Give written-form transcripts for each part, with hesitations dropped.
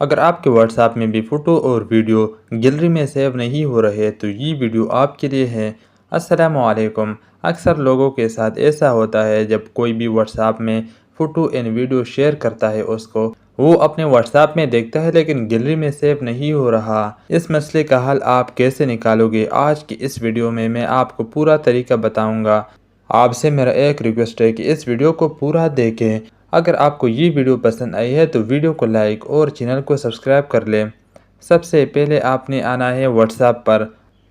अगर आपके व्हाट्सएप में भी फ़ोटो और वीडियो गैलरी में सेव नहीं हो रहे तो ये वीडियो आपके लिए है। अस्सलामुअलैकुम। अक्सर लोगों के साथ ऐसा होता है जब कोई भी व्हाट्सएप में फ़ोटो एंड वीडियो शेयर करता है उसको वो अपने व्हाट्सएप में देखता है लेकिन गैलरी में सेव नहीं हो रहा। इस मसले का हल आप कैसे निकालोगे, आज की इस वीडियो में मैं आपको पूरा तरीका बताऊंगा। आपसे मेरा एक रिक्वेस्ट है कि इस वीडियो को पूरा देखें। अगर आपको ये वीडियो पसंद आई है तो वीडियो को लाइक और चैनल को सब्सक्राइब कर लें। सबसे पहले आपने आना है व्हाट्सएप पर।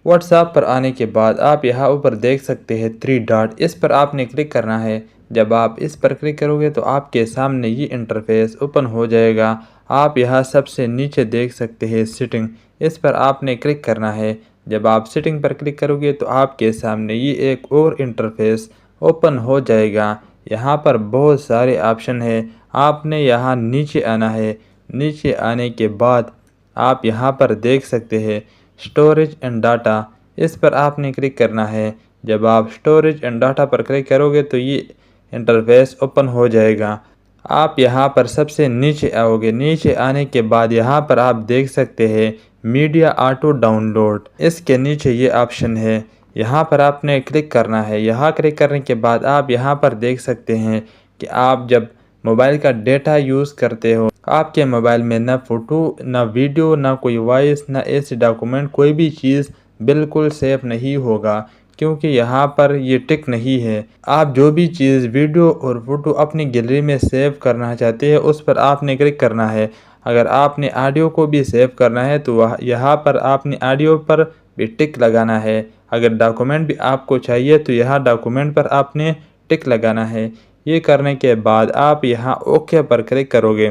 व्हाट्सएप पर आने के बाद आप यहाँ ऊपर देख सकते हैं 3 डॉट, इस पर आपने क्लिक करना है। जब आप इस पर क्लिक करोगे तो आपके सामने ये इंटरफेस ओपन हो जाएगा। आप यहाँ सबसे नीचे देख सकते हैं सेटिंग, इस पर आपने क्लिक करना है। जब आप सेटिंग पर क्लिक करोगे तो आपके सामने ये एक और इंटरफेस ओपन हो जाएगा। यहाँ पर बहुत सारे ऑप्शन है, आपने यहाँ नीचे आना है। नीचे आने के बाद आप यहाँ पर देख सकते हैं स्टोरेज एंड डाटा, इस पर आपने क्लिक करना है। जब आप स्टोरेज एंड डाटा पर क्लिक करोगे तो ये इंटरफेस ओपन हो जाएगा। आप यहाँ पर सबसे नीचे आओगे। नीचे आने के बाद यहाँ पर आप देख सकते हैं मीडिया ऑटो डाउनलोड, इसके नीचे ये ऑप्शन है, यहाँ पर आपने क्लिक करना है। यहाँ क्लिक करने के बाद आप यहाँ पर देख सकते हैं कि आप जब मोबाइल का डेटा यूज़ करते हो आपके मोबाइल में ना फ़ोटो ना वीडियो ना कोई वॉइस ना ऐसे डॉक्यूमेंट कोई भी चीज़ बिल्कुल सेफ नहीं होगा, क्योंकि यहाँ पर ये टिक नहीं है। आप जो भी चीज़ वीडियो और फोटो अपनी गैलरी में सेव करना चाहते हैं उस पर आपने क्लिक करना है। अगर आपने ऑडियो को भी सेव करना है तो वह यहाँ पर आपने ऑडियो पर भी टिक लगाना है। अगर डॉक्यूमेंट भी आपको चाहिए तो यहाँ डॉक्यूमेंट पर आपने टिक लगाना है। ये करने के बाद आप यहाँ ओके पर क्लिक करोगे।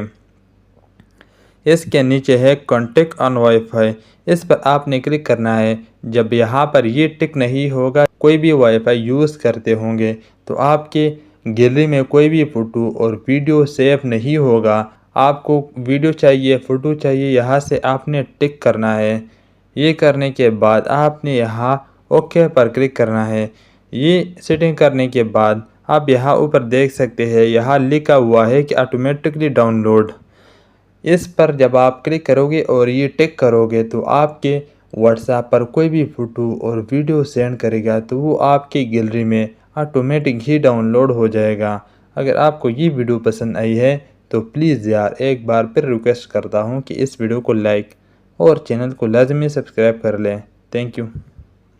इसके नीचे है कॉन्टेक्ट ऑन वाईफाई, इस पर आपने क्लिक करना है। जब यहाँ पर ये टिक नहीं होगा, कोई भी वाईफाई यूज़ करते होंगे तो आपके गैलरी में कोई भी फ़ोटो और वीडियो सेव नहीं होगा। आपको वीडियो चाहिए फ़ोटो चाहिए, यहाँ से आपने टिक करना है। ये करने के बाद आपने यहाँ ओके पर क्लिक करना है। ये सेटिंग करने के बाद आप यहाँ ऊपर देख सकते हैं, यहाँ लिखा हुआ है कि ऑटोमेटिकली डाउनलोड, इस पर जब आप क्लिक करोगे और ये टिक करोगे तो आपके व्हाट्सएप पर कोई भी फ़ोटो और वीडियो सेंड करेगा तो वो आपकी गैलरी में ऑटोमेटिक ही डाउनलोड हो जाएगा। अगर आपको ये वीडियो पसंद आई है तो प्लीज़ यार एक बार फिर रिक्वेस्ट करता हूँ कि इस वीडियो को लाइक और चैनल को लाजमी सब्सक्राइब कर लें। Thank you.